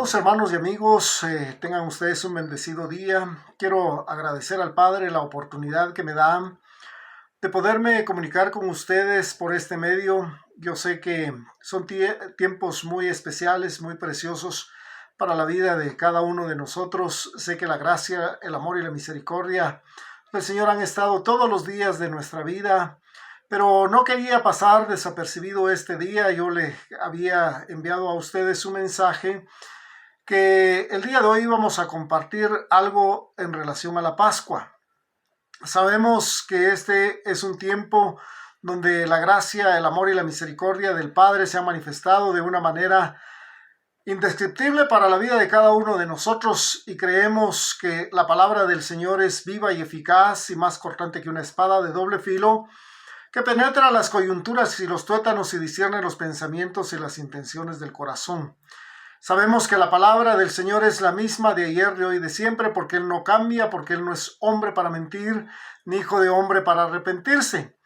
Hermanos y amigos, tengan ustedes un bendecido día. Quiero agradecer al Padre la oportunidad que me dan de poderme comunicar con ustedes por este medio. Yo sé que son tiempos muy especiales, muy preciosos para la vida de cada uno de nosotros. Sé que la gracia, el amor y la misericordia del Señor han estado todos los días de nuestra vida, pero no quería pasar desapercibido este día. Yo le había enviado a ustedes un mensaje que el día de hoy vamos a compartir algo en relación a la Pascua. Sabemos que este es un tiempo donde la gracia, el amor y la misericordia del Padre se han manifestado de una manera indescriptible para la vida de cada uno de nosotros, y creemos que la palabra del Señor es viva y eficaz y más cortante que una espada de doble filo, que penetra las coyunturas y los tuétanos y discierne los pensamientos y las intenciones del corazón. Sabemos que la palabra del Señor es la misma de ayer, de hoy y de siempre, porque Él no cambia, porque Él no es hombre para mentir, ni hijo de hombre para arrepentirse.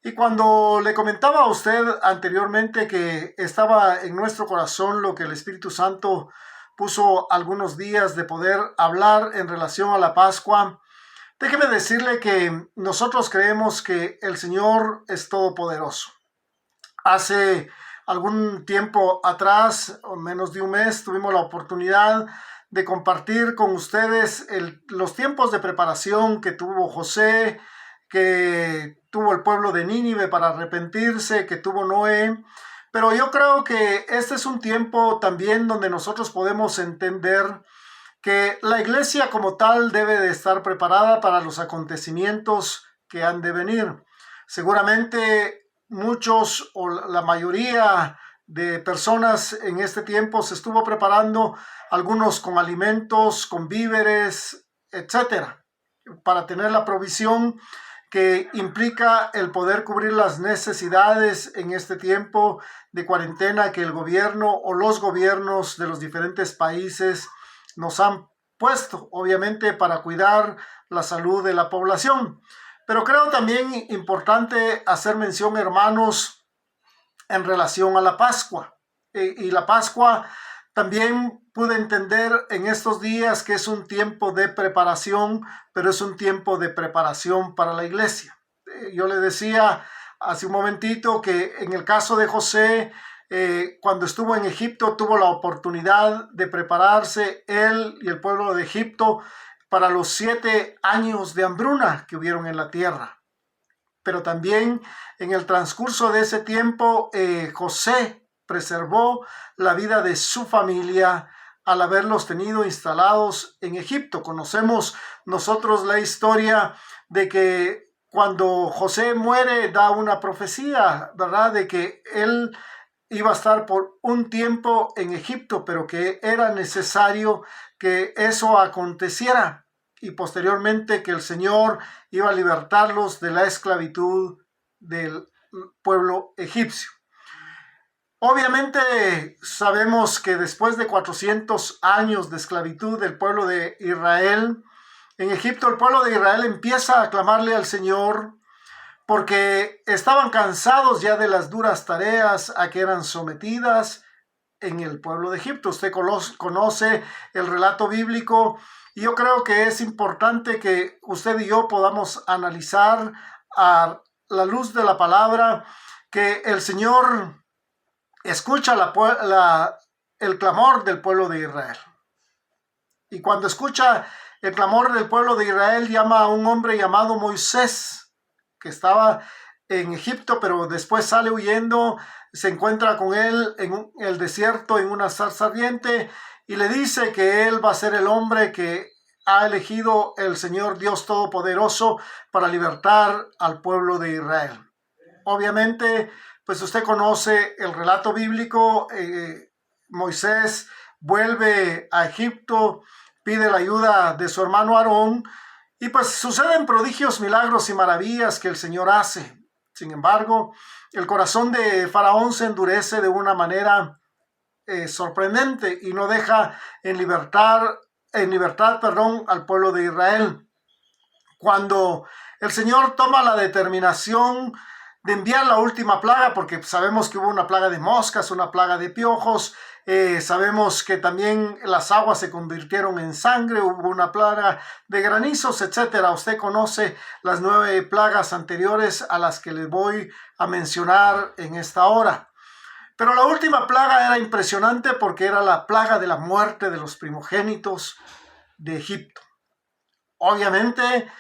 Y cuando le comentaba a usted anteriormente que estaba en nuestro corazón lo que el Espíritu Santo puso algunos días de poder hablar en relación a la Pascua, déjeme decirle que nosotros creemos que el Señor es todopoderoso. Hace algún tiempo atrás, o menos de un mes, tuvimos la oportunidad de compartir con ustedes los tiempos de preparación que tuvo José, que tuvo el pueblo de Nínive para arrepentirse, que tuvo Noé. Pero yo creo que este es un tiempo también donde nosotros podemos entender que la iglesia como tal debe de estar preparada para los acontecimientos que han de venir. Seguramente muchos o la mayoría de personas en este tiempo se estuvo preparando, algunos con alimentos, con víveres, etcétera, para tener la provisión que implica el poder cubrir las necesidades en este tiempo de cuarentena que el gobierno o los gobiernos de los diferentes países nos han puesto, obviamente para cuidar la salud de la población. Pero creo también importante hacer mención, hermanos, en relación a la Pascua. Y la Pascua también pude entender en estos días que es un tiempo de preparación, pero es un tiempo de preparación para la iglesia. Yo le decía hace un momentito que en el caso de José, cuando estuvo en Egipto, tuvo la oportunidad de prepararse él y el pueblo de Egipto para los 7 años de hambruna que hubieron en la tierra. Pero también en el transcurso de ese tiempo, José preservó la vida de su familia al haberlos tenido instalados en Egipto. Conocemos nosotros la historia de que cuando José muere da una profecía, ¿verdad?, de que él iba a estar por un tiempo en Egipto, pero que era necesario que eso aconteciera, y posteriormente que el Señor iba a libertarlos de la esclavitud del pueblo egipcio. Obviamente sabemos que después de 400 años de esclavitud del pueblo de Israel, en Egipto el pueblo de Israel empieza a clamarle al Señor porque estaban cansados ya de las duras tareas a que eran sometidas en el pueblo de Egipto. Usted conoce el relato bíblico, y yo creo que es importante que usted y yo podamos analizar a la luz de la palabra que el Señor escucha el clamor del pueblo de Israel. Y cuando escucha el clamor del pueblo de Israel, llama a un hombre llamado Moisés, que estaba en Egipto, pero después sale huyendo, se encuentra con él en el desierto en una zarza ardiente, y le dice que él va a ser el hombre que ha elegido el Señor Dios Todopoderoso para libertar al pueblo de Israel. Obviamente, pues usted conoce el relato bíblico. Moisés vuelve a Egipto, pide la ayuda de su hermano Aarón, y pues suceden prodigios, milagros y maravillas que el Señor hace. Sin embargo, el corazón de Faraón se endurece de una manera sorprendente y no deja en libertad, al pueblo de Israel. Cuando el Señor toma la determinación enviar la última plaga, porque sabemos que hubo una plaga de moscas, una plaga de piojos, sabemos que también las aguas se convirtieron en sangre, hubo una plaga de granizos, etcétera. Usted conoce las 9 plagas anteriores a las que les voy a mencionar en esta hora. Pero la última plaga era impresionante porque era la plaga de la muerte de los primogénitos de Egipto. Obviamente,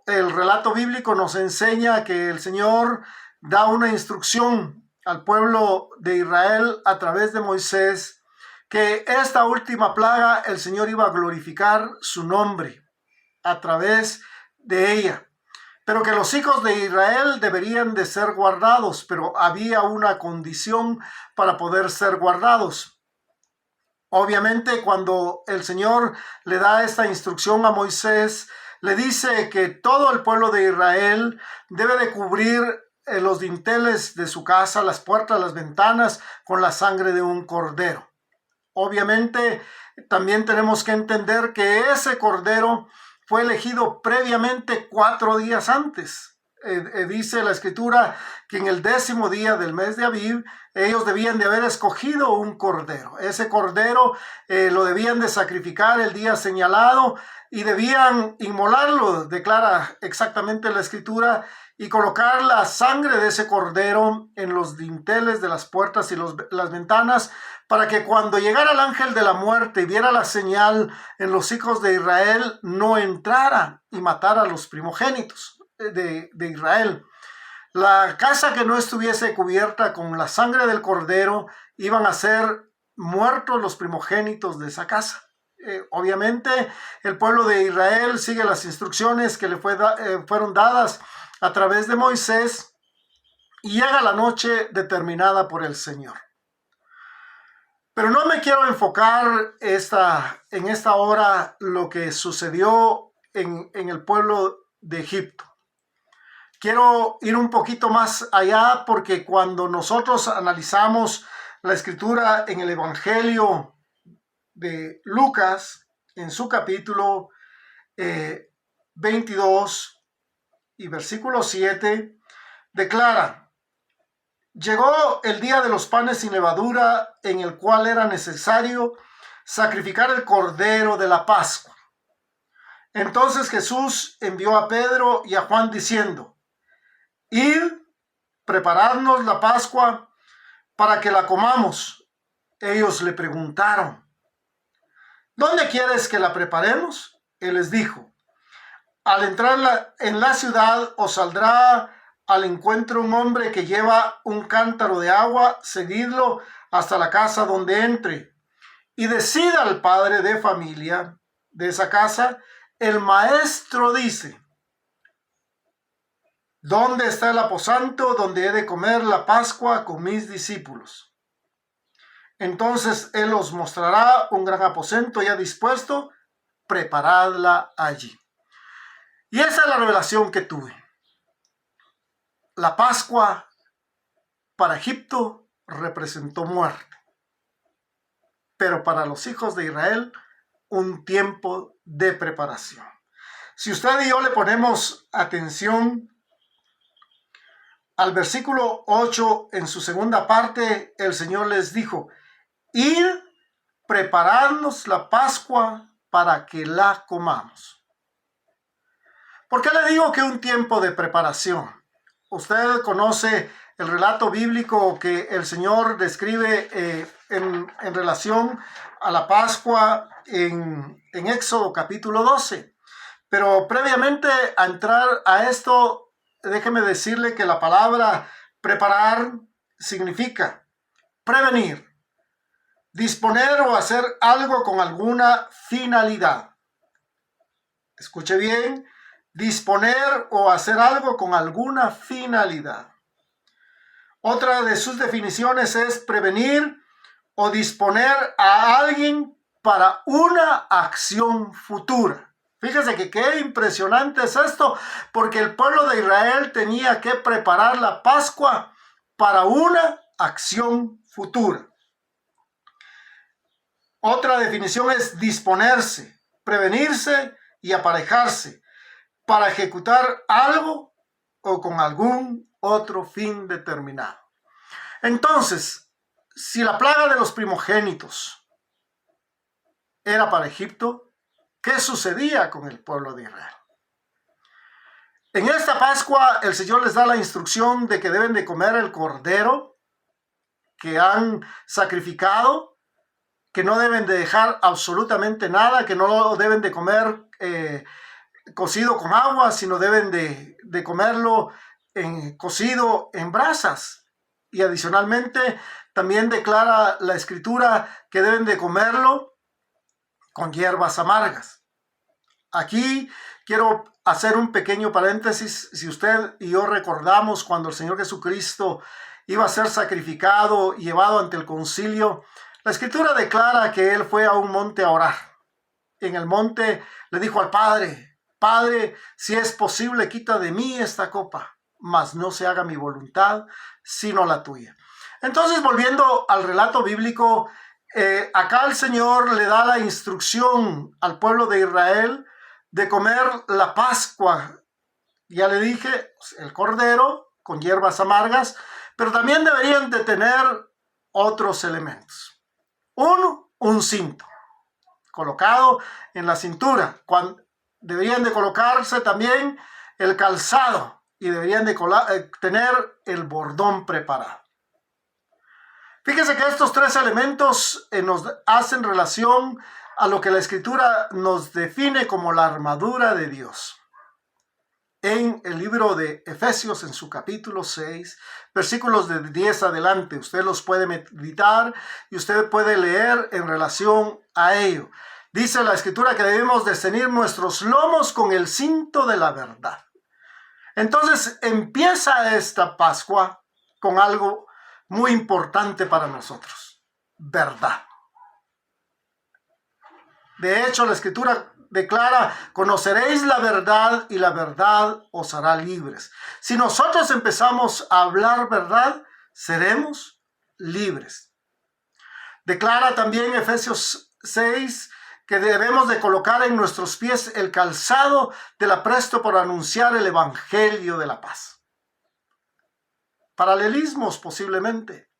el relato bíblico nos enseña que el Señor da una instrucción al pueblo de Israel a través de Moisés, que esta última plaga el Señor iba a glorificar su nombre a través de ella, pero que los hijos de Israel deberían de ser guardados, pero había una condición para poder ser guardados. Obviamente, cuando el Señor le da esta instrucción a Moisés, le dice que todo el pueblo de Israel debe de cubrir los dinteles de su casa, las puertas, las ventanas, con la sangre de un cordero. Obviamente, también tenemos que entender que ese cordero fue elegido previamente 4 días antes. Dice la escritura que en el 10º día del mes de Abib, ellos debían de haber escogido un cordero. Ese cordero lo debían de sacrificar el día señalado y debían inmolarlo, declara exactamente la escritura, y colocar la sangre de ese cordero en los dinteles de las puertas y las ventanas, para que cuando llegara el ángel de la muerte y viera la señal en los hijos de Israel, no entrara y matara a los primogénitos de Israel. La casa que no estuviese cubierta con la sangre del cordero, iban a ser muertos los primogénitos de esa casa. Obviamente, el pueblo de Israel sigue las instrucciones que le fueron dadas a través de Moisés, y llega la noche determinada por el Señor. Pero no me quiero enfocar en esta hora lo que sucedió en el pueblo de Egipto. Quiero ir un poquito más allá, porque cuando nosotros analizamos la escritura en el Evangelio de Lucas, en su capítulo 22 y versículo 7, declara: llegó el día de los panes sin levadura, en el cual era necesario sacrificar el cordero de la Pascua. Entonces Jesús envió a Pedro y a Juan diciendo: id, preparadnos la Pascua para que la comamos. Ellos le preguntaron: ¿dónde quieres que la preparemos? Él les dijo: al entrar en la ciudad os saldrá al encuentro un hombre que lleva un cántaro de agua, seguidlo hasta la casa donde entre, y decida al padre de familia de esa casa: el maestro dice, ¿dónde está el aposento donde he de comer la Pascua con mis discípulos? Entonces él os mostrará un gran aposento ya dispuesto, preparadla allí. Y esa es la revelación que tuve. La Pascua para Egipto representó muerte, pero para los hijos de Israel, un tiempo de preparación. Si usted y yo le ponemos atención al versículo 8, en su segunda parte, el Señor les dijo: id, preparadnos la Pascua para que la comamos. ¿Por qué le digo que un tiempo de preparación? Usted conoce el relato bíblico que el Señor describe en relación a la Pascua en Éxodo capítulo 12. Pero previamente a entrar a esto, déjeme decirle que la palabra preparar significa prevenir, disponer o hacer algo con alguna finalidad. Escuche bien: disponer o hacer algo con alguna finalidad. Otra de sus definiciones es prevenir o disponer a alguien para una acción futura. Fíjese que qué impresionante es esto, porque el pueblo de Israel tenía que preparar la Pascua para una acción futura. Otra definición es disponerse, prevenirse y aparejarse para ejecutar algo o con algún otro fin determinado. Entonces, si la plaga de los primogénitos era para Egipto, ¿qué sucedía con el pueblo de Israel? En esta Pascua el Señor les da la instrucción de que deben de comer el cordero que han sacrificado, que no deben de dejar absolutamente nada, que no lo deben de comer cocido con agua, sino deben de comerlo cocido en brasas. Y adicionalmente también declara la Escritura que deben de comerlo con hierbas amargas. Aquí quiero hacer un pequeño paréntesis. Si usted y yo recordamos cuando el Señor Jesucristo iba a ser sacrificado y llevado ante el concilio, la Escritura declara que Él fue a un monte a orar. En el monte le dijo al Padre: Padre, si es posible, quita de mí esta copa, mas no se haga mi voluntad, sino la tuya. Entonces, volviendo al relato bíblico, acá el Señor le da la instrucción al pueblo de Israel de comer la Pascua. Ya le dije, el cordero con hierbas amargas, pero también deberían de tener otros elementos. Uno, un cinto colocado en la cintura. Deberían de colocarse también el calzado y deberían de tener el bordón preparado. Fíjese que estos tres elementos nos hacen relación a lo que la Escritura nos define como la armadura de Dios. En el libro de Efesios, en su capítulo 6, versículos de 10 adelante, usted los puede meditar y usted puede leer en relación a ello. Dice la Escritura que debemos de ceñir nuestros lomos con el cinto de la verdad. Entonces empieza esta Pascua con algo muy importante para nosotros: verdad. De hecho, la Escritura declara: conoceréis la verdad y la verdad os hará libres. Si nosotros empezamos a hablar verdad, seremos libres. Declara también Efesios 6 que debemos de colocar en nuestros pies el calzado del apresto por anunciar el evangelio de la paz. Paralelismos posiblemente.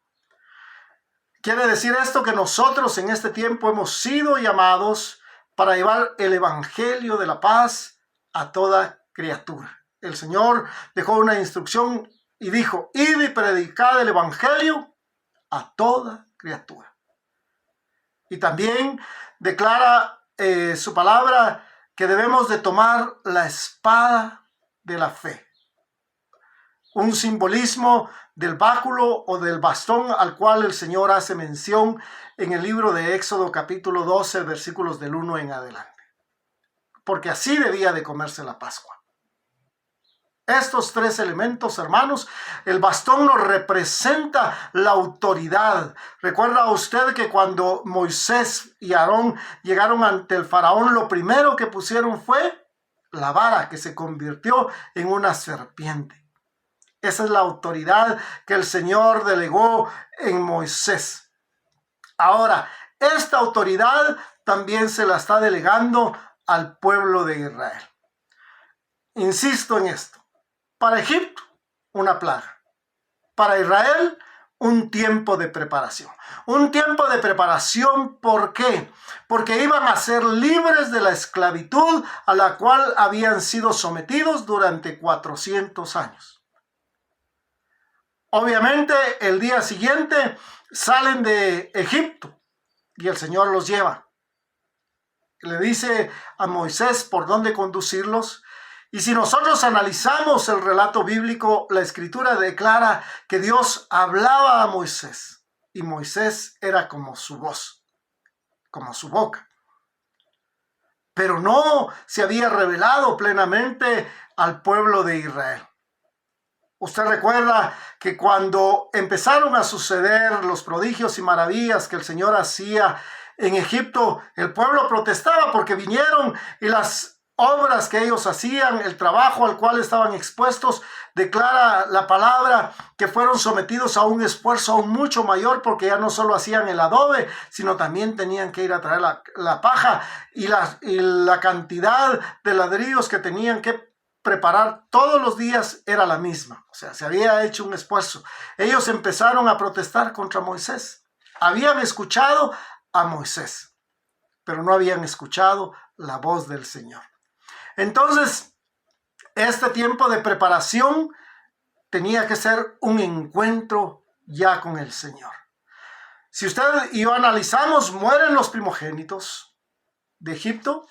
Quiere decir esto que nosotros en este tiempo hemos sido llamados para llevar el evangelio de la paz a toda criatura. El Señor dejó una instrucción y dijo: id y predicad el evangelio a toda criatura. Y también declara su palabra que debemos de tomar la espada de la fe. Un simbolismo del báculo o del bastón al cual el Señor hace mención en el libro de Éxodo capítulo 12, versículos del 1 en adelante. Porque así debía de comerse la Pascua. Estos tres elementos, hermanos, el bastón nos representa la autoridad. ¿Recuerda usted que cuando Moisés y Aarón llegaron ante el faraón, lo primero que pusieron fue la vara, que se convirtió en una serpiente? Esa es la autoridad que el Señor delegó en Moisés. Ahora, esta autoridad también se la está delegando al pueblo de Israel. Insisto en esto. Para Egipto, una plaga. Para Israel, un tiempo de preparación. Un tiempo de preparación, ¿por qué? Porque iban a ser libres de la esclavitud a la cual habían sido sometidos durante 400 años. Obviamente, el día siguiente salen de Egipto y el Señor los lleva. Le dice a Moisés por dónde conducirlos. Y si nosotros analizamos el relato bíblico, la Escritura declara que Dios hablaba a Moisés y Moisés era como su voz, como su boca. Pero no se había revelado plenamente al pueblo de Israel. Usted recuerda que cuando empezaron a suceder los prodigios y maravillas que el Señor hacía en Egipto, el pueblo protestaba porque vinieron y las obras que ellos hacían, el trabajo al cual estaban expuestos, declara la palabra que fueron sometidos a un esfuerzo aún mucho mayor, porque ya no solo hacían el adobe, sino también tenían que ir a traer la paja y la cantidad de ladrillos que tenían que preparar todos los días era la misma. O sea, se había hecho un esfuerzo. Ellos empezaron a protestar contra Moisés. Habían escuchado a Moisés, pero no habían escuchado la voz del Señor. Entonces, este tiempo de preparación tenía que ser un encuentro ya con el Señor. Si usted y yo analizamos, mueren los primogénitos de Egipto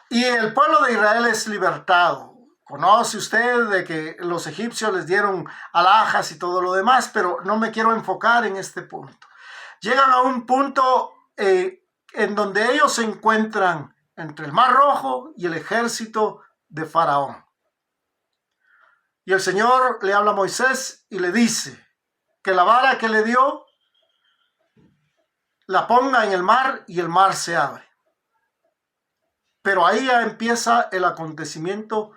y el pueblo de Israel es libertado. Conoce usted de que los egipcios les dieron alhajas y todo lo demás, pero no me quiero enfocar en este punto. Llegan a un punto en donde ellos se encuentran entre el Mar Rojo y el ejército de Faraón. Y el Señor le habla a Moisés y le dice que la vara que le dio la ponga en el mar y el mar se abre. Pero ahí ya empieza el acontecimiento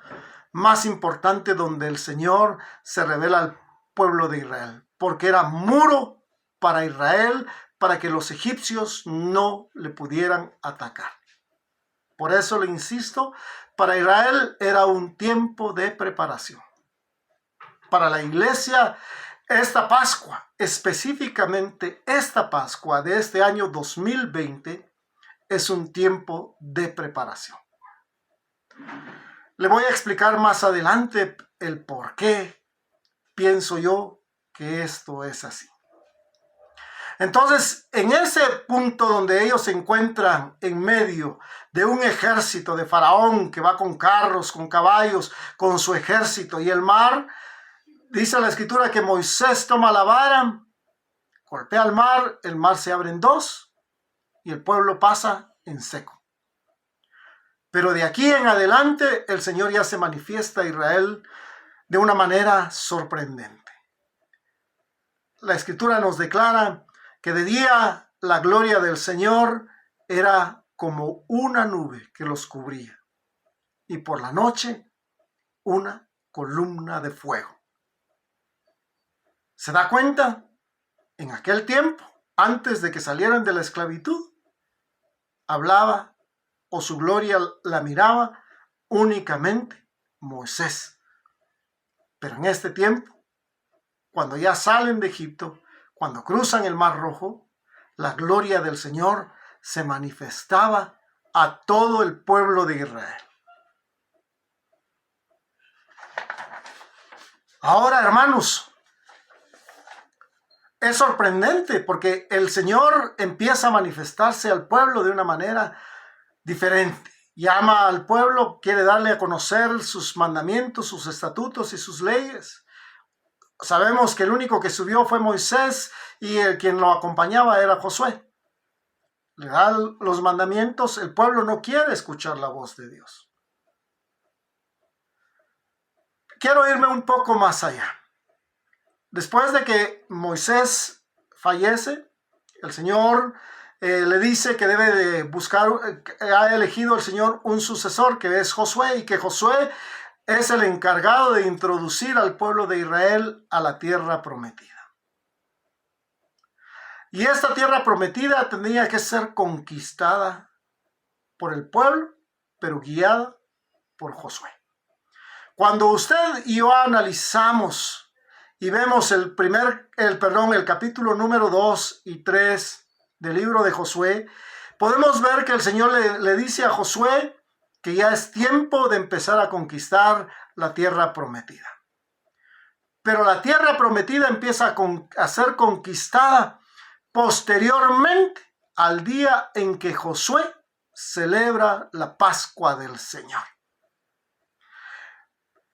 más importante donde el Señor se revela al pueblo de Israel, porque era muro para Israel, para que los egipcios no le pudieran atacar. Por eso le insisto, para Israel era un tiempo de preparación. Para la iglesia, esta Pascua, específicamente esta Pascua de este año 2020, es un tiempo de preparación. Le voy a explicar más adelante el por qué pienso yo que esto es así. Entonces, en ese punto donde ellos se encuentran en medio de un ejército de Faraón que va con carros, con caballos, con su ejército y el mar, dice la escritura que Moisés toma la vara, golpea el mar se abre en dos y el pueblo pasa en seco. Pero de aquí en adelante el Señor ya se manifiesta a Israel de una manera sorprendente. La escritura nos declara que de día la gloria del Señor era como una nube que los cubría y por la noche una columna de fuego. ¿Se da cuenta? En aquel tiempo, antes de que salieran de la esclavitud, hablaba o su gloria la miraba únicamente Moisés. Pero en este tiempo, cuando ya salen de Egipto, cuando cruzan el Mar Rojo, la gloria del Señor se manifestaba a todo el pueblo de Israel. Ahora, hermanos, es sorprendente porque el Señor empieza a manifestarse al pueblo de una manera diferente. Llama al pueblo, quiere darle a conocer sus mandamientos, sus estatutos y sus leyes. Sabemos que el único que subió fue Moisés y quien lo acompañaba era Josué. Le da los mandamientos, el pueblo no quiere escuchar la voz de Dios. Quiero irme un poco más allá. Después de que Moisés fallece, el Señor le dice que debe de buscar, ha elegido el Señor un sucesor que es Josué y que Josué es el encargado de introducir al pueblo de Israel a la tierra prometida. Y esta tierra prometida tenía que ser conquistada por el pueblo, pero guiada por Josué. Cuando usted y yo analizamos y vemos el capítulo número 2 y 3 del libro de Josué, podemos ver que el Señor le dice a Josué que ya es tiempo de empezar a conquistar la tierra prometida. Pero la tierra prometida empieza a ser conquistada posteriormente al día en que Josué celebra la Pascua del Señor.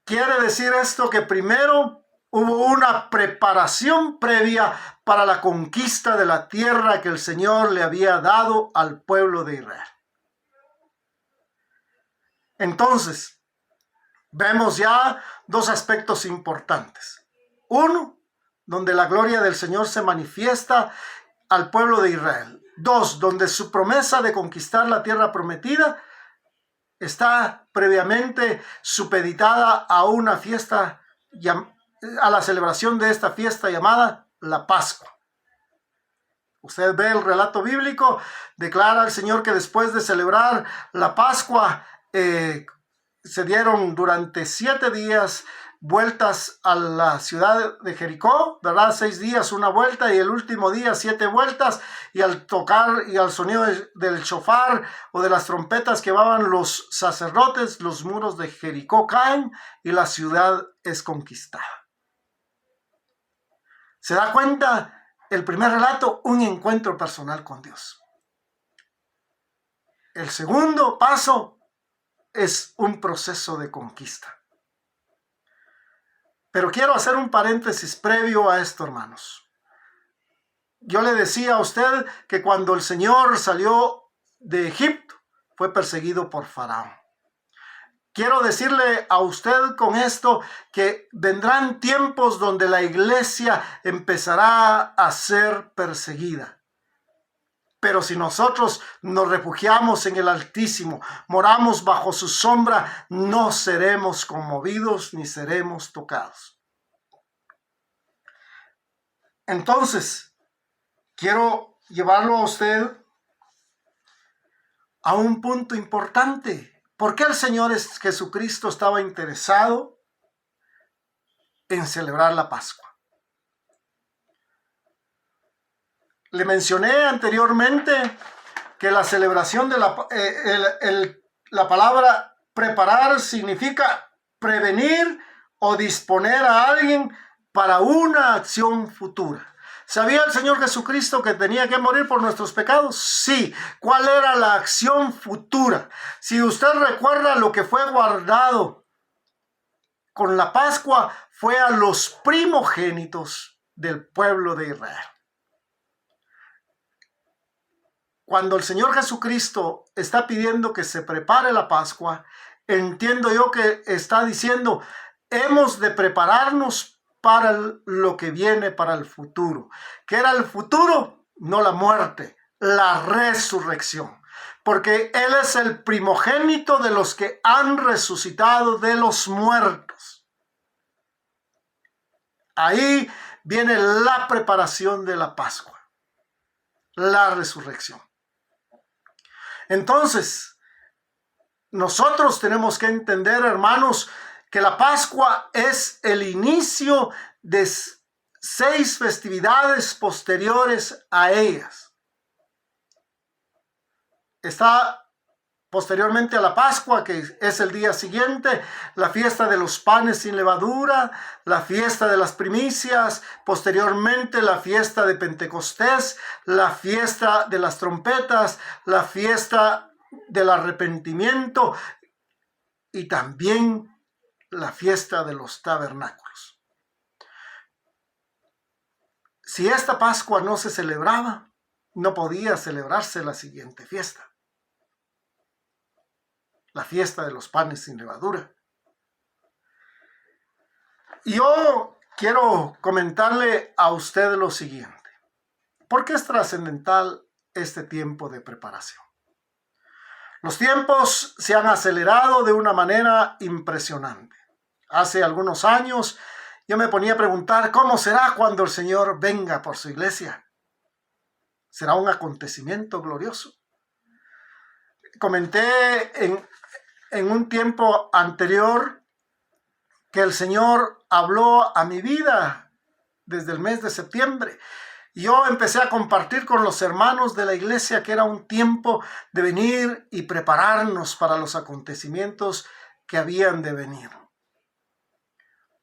Quiere decir esto que primero hubo una preparación previa para la conquista de la tierra que el Señor le había dado al pueblo de Israel. Entonces, vemos ya dos aspectos importantes. Uno, donde la gloria del Señor se manifiesta al pueblo de Israel. Dos, donde su promesa de conquistar la tierra prometida está previamente supeditada a una fiesta, a la celebración de esta fiesta llamada la Pascua. Usted ve el relato bíblico, declara el Señor que después de celebrar la Pascua, se dieron durante 7 días vueltas a la ciudad de Jericó, ¿verdad? 6 días una vuelta y el último día 7 vueltas, y al tocar y al sonido del shofar o de las trompetas que llevaban los sacerdotes, los muros de Jericó caen y la ciudad es conquistada. ¿Se da cuenta? El primer relato, un encuentro personal con Dios. El segundo paso es un proceso de conquista. Pero quiero hacer un paréntesis previo a esto, hermanos. Yo le decía a usted que cuando el Señor salió de Egipto, fue perseguido por Faraón. Quiero decirle a usted con esto que vendrán tiempos donde la iglesia empezará a ser perseguida. Pero si nosotros nos refugiamos en el Altísimo, moramos bajo su sombra, no seremos conmovidos ni seremos tocados. Entonces, quiero llevarlo a usted a un punto importante. ¿Por qué el Señor Jesucristo estaba interesado en celebrar la Pascua? Le mencioné anteriormente que la celebración de la palabra preparar significa prevenir o disponer a alguien para una acción futura. ¿Sabía el Señor Jesucristo que tenía que morir por nuestros pecados? Sí. ¿Cuál era la acción futura? Si usted recuerda, lo que fue guardado con la Pascua fue a los primogénitos del pueblo de Israel. Cuando el Señor Jesucristo está pidiendo que se prepare la Pascua, entiendo yo que está diciendo, hemos de prepararnos para lo que viene, para el futuro. ¿Qué era el futuro? No la muerte, la resurrección. Porque Él es el primogénito de los que han resucitado de los muertos. Ahí viene la preparación de la Pascua, la resurrección. Entonces, nosotros tenemos que entender, hermanos, que la Pascua es el inicio de 6 festividades posteriores a ellas. Está posteriormente a la Pascua, que es el día siguiente, la fiesta de los panes sin levadura, la fiesta de las primicias, posteriormente la fiesta de Pentecostés, la fiesta de las trompetas, la fiesta del arrepentimiento y también la fiesta de los tabernáculos. Si esta Pascua no se celebraba, no podía celebrarse la siguiente fiesta, la fiesta de los panes sin levadura. Y yo quiero comentarle a usted lo siguiente. ¿Por qué es trascendental este tiempo de preparación? Los tiempos se han acelerado de una manera impresionante. Hace algunos años yo me ponía a preguntar, ¿cómo será cuando el Señor venga por su iglesia? ¿Será un acontecimiento glorioso? Comenté en un tiempo anterior que el Señor habló a mi vida desde el mes de septiembre. Yo empecé a compartir con los hermanos de la iglesia que era un tiempo de venir y prepararnos para los acontecimientos que habían de venir.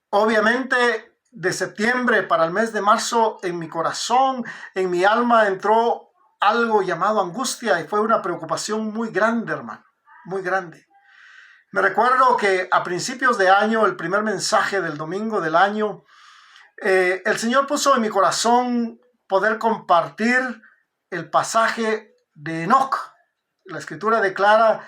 Obviamente, de septiembre para el mes de marzo, en mi corazón, en mi alma entró algo llamado angustia y fue una preocupación muy grande, hermano, muy grande. Me recuerdo que a principios de año, el primer mensaje del domingo del año, el Señor puso en mi corazón poder compartir el pasaje de Enoc. La Escritura declara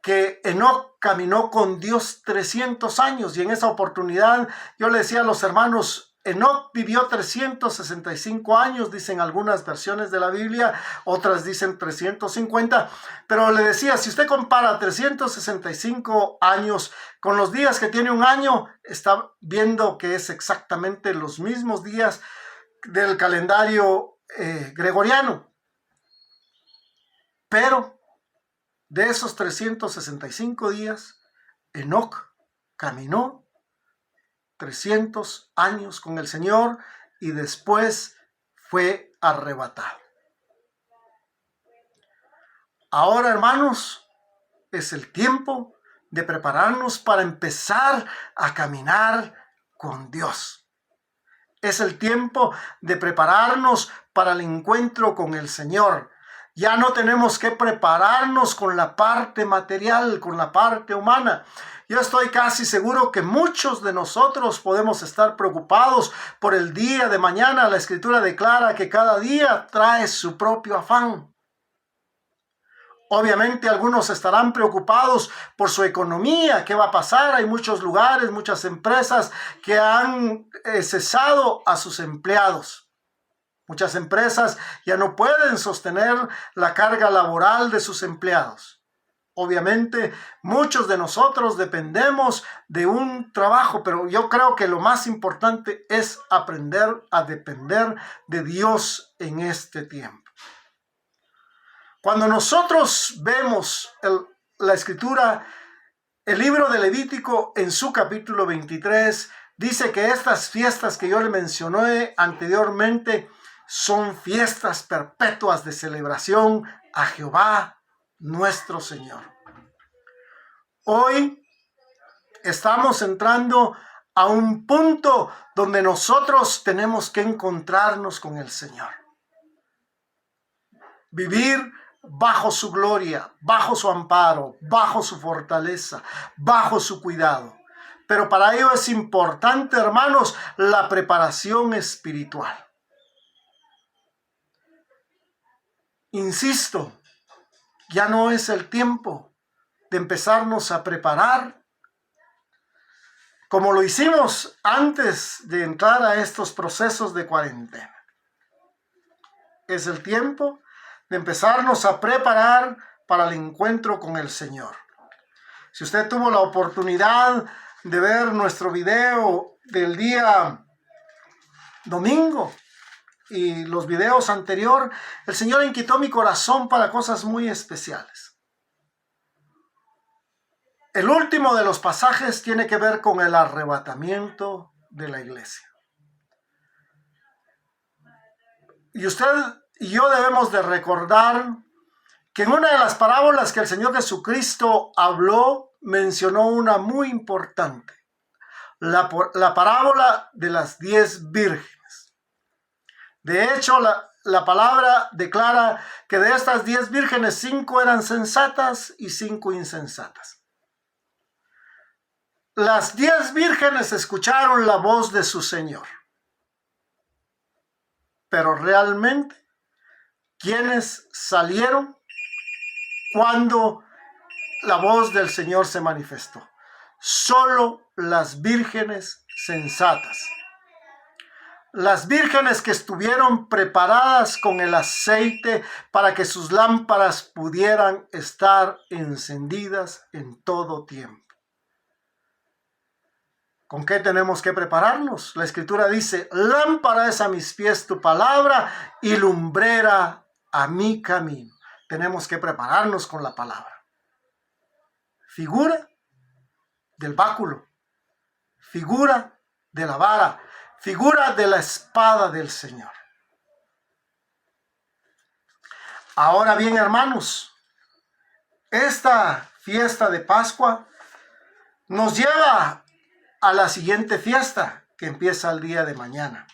que Enoc caminó con Dios 300 años y en esa oportunidad yo le decía a los hermanos, Enoc vivió 365 años, dicen algunas versiones de la Biblia, otras dicen 350, pero le decía, si usted compara 365 años con los días que tiene un año, está viendo que es exactamente los mismos días del calendario gregoriano. Pero de esos 365 días, Enoc caminó 300 años con el Señor y después fue arrebatado. Ahora, hermanos, es el tiempo de prepararnos para empezar a caminar con Dios. Es el tiempo de prepararnos para el encuentro con el Señor. Ya no tenemos que prepararnos con la parte material, con la parte humana. Yo estoy casi seguro que muchos de nosotros podemos estar preocupados por el día de mañana. La Escritura declara que cada día trae su propio afán. Obviamente algunos estarán preocupados por su economía, qué va a pasar. Hay muchos lugares, muchas empresas que han cesado a sus empleados. Muchas empresas ya no pueden sostener la carga laboral de sus empleados. Obviamente muchos de nosotros dependemos de un trabajo, pero yo creo que lo más importante es aprender a depender de Dios en este tiempo. Cuando nosotros vemos la Escritura, el libro de Levítico en su capítulo 23, dice que estas fiestas que yo le mencioné anteriormente son fiestas perpetuas de celebración a Jehová nuestro Señor. Hoy estamos entrando a un punto donde nosotros tenemos que encontrarnos con el Señor. Vivir bajo su gloria, bajo su amparo, bajo su fortaleza, bajo su cuidado. Pero para ello es importante, hermanos, la preparación espiritual. Insisto, ya no es el tiempo de empezarnos a preparar como lo hicimos antes de entrar a estos procesos de cuarentena. Es el tiempo de empezarnos a preparar para el encuentro con el Señor. Si usted tuvo la oportunidad de ver nuestro video del día domingo y los videos anteriores, el Señor inquietó mi corazón para cosas muy especiales. El último de los pasajes tiene que ver con el arrebatamiento de la iglesia. Y usted y yo debemos de recordar que en una de las parábolas que el Señor Jesucristo habló, mencionó una muy importante, la parábola de las 10 vírgenes. De hecho, la palabra declara que de estas 10 vírgenes, 5 eran sensatas y 5 insensatas. Las 10 vírgenes escucharon la voz de su Señor, pero realmente, ¿quiénes salieron cuando la voz del Señor se manifestó? Solo las vírgenes sensatas. Las vírgenes que estuvieron preparadas con el aceite para que sus lámparas pudieran estar encendidas en todo tiempo. ¿Con qué tenemos que prepararnos? La Escritura dice, lámpara es a mis pies tu palabra y lumbrera a mi camino. Tenemos que prepararnos con la palabra. Figura del báculo, figura de la vara, figura de la espada del Señor. Ahora bien, hermanos, esta fiesta de Pascua nos lleva a la siguiente fiesta que empieza el día de mañana.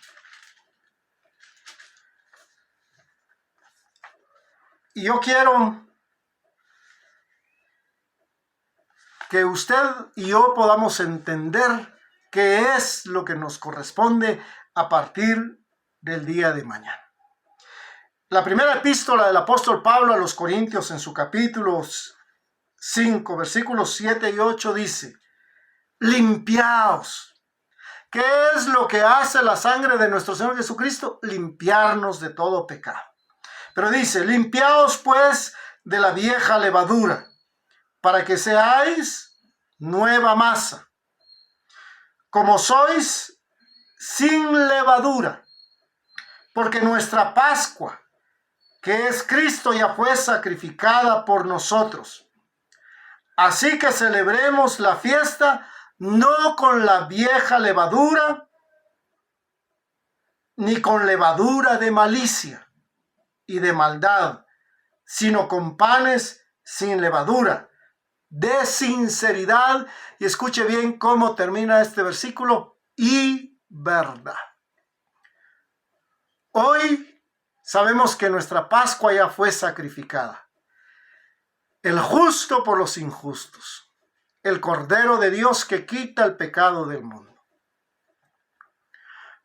Y yo quiero que usted y yo podamos entender qué es lo que nos corresponde a partir del día de mañana. La primera epístola del apóstol Pablo a los Corintios en su capítulo 5, versículos 7 y 8 dice, limpiaos. ¿Qué es lo que hace la sangre de nuestro Señor Jesucristo? Limpiarnos de todo pecado. Pero dice, limpiaos pues de la vieja levadura, para que seáis nueva masa, como sois sin levadura, porque nuestra Pascua, que es Cristo, ya fue sacrificada por nosotros. Así que celebremos la fiesta no con la vieja levadura, ni con levadura de malicia y de maldad, sino con panes sin levadura, de sinceridad. Y escuche bien cómo termina este versículo: y verdad. Hoy sabemos que nuestra Pascua ya fue sacrificada. El justo por los injustos, el Cordero de Dios que quita el pecado del mundo.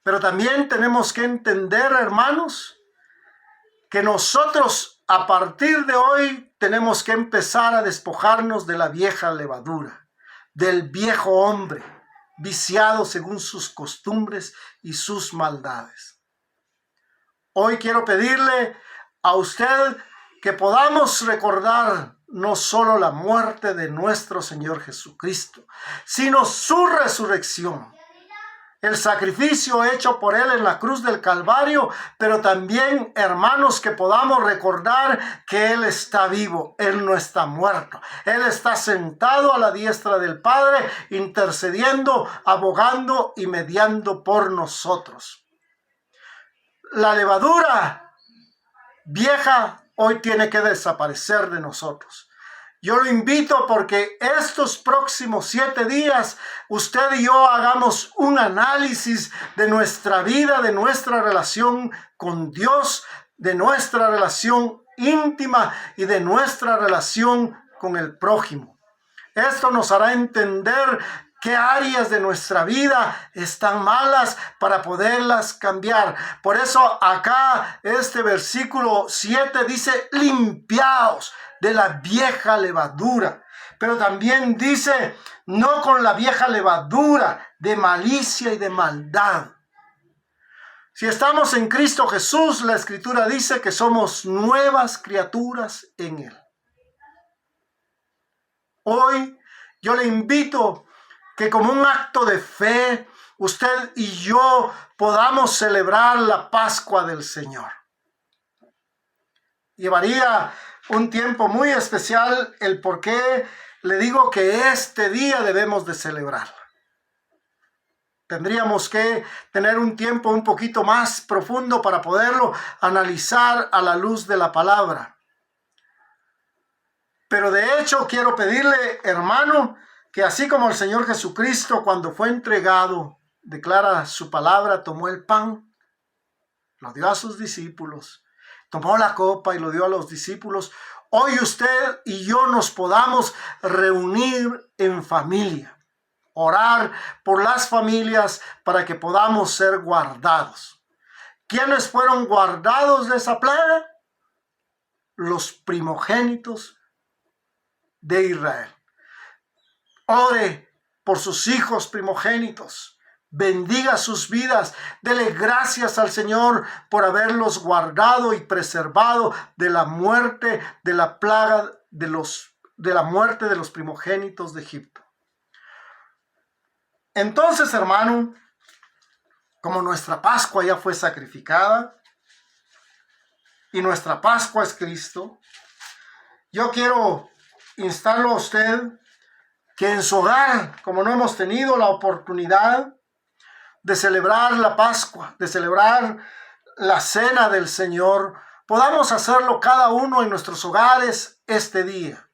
Pero también tenemos que entender, hermanos, que nosotros a partir de hoy tenemos que empezar a despojarnos de la vieja levadura, del viejo hombre, viciado según sus costumbres y sus maldades. Hoy quiero pedirle a usted que podamos recordar no solo la muerte de nuestro Señor Jesucristo, sino su resurrección, el sacrificio hecho por Él en la cruz del Calvario, pero también, hermanos, que podamos recordar que Él está vivo, Él no está muerto. Él está sentado a la diestra del Padre, intercediendo, abogando y mediando por nosotros. La levadura vieja hoy tiene que desaparecer de nosotros. Yo lo invito porque estos próximos 7 días usted y yo hagamos un análisis de nuestra vida, de nuestra relación con Dios, de nuestra relación íntima y de nuestra relación con el prójimo. Esto nos hará entender qué áreas de nuestra vida están malas para poderlas cambiar. Por eso acá este versículo 7 dice: limpiaos de la vieja levadura. Pero también dice: no con la vieja levadura de malicia y de maldad. Si estamos en Cristo Jesús, la Escritura dice que somos nuevas criaturas en Él. Hoy yo le invito que como un acto de fe, usted y yo podamos celebrar la Pascua del Señor. Llevaría un tiempo muy especial el por qué le digo que este día debemos de celebrarla. Tendríamos que tener un tiempo un poquito más profundo para poderlo analizar a la luz de la palabra. Pero de hecho quiero pedirle, hermano, que así como el Señor Jesucristo cuando fue entregado, declara su palabra, tomó el pan, lo dio a sus discípulos, tomó la copa y lo dio a los discípulos. Hoy usted y yo nos podamos reunir en familia, orar por las familias para que podamos ser guardados. ¿Quiénes fueron guardados de esa plaga? Los primogénitos de Israel. Ore por sus hijos primogénitos. Bendiga sus vidas. Dele gracias al Señor por haberlos guardado y preservado de la muerte, de la plaga, de la muerte de los primogénitos de Egipto. Entonces, hermano, como nuestra Pascua ya fue sacrificada y nuestra Pascua es Cristo, yo quiero instarlo a usted que en su hogar, como no hemos tenido la oportunidad de celebrar la Pascua, de celebrar la cena del Señor, podamos hacerlo cada uno en nuestros hogares este día.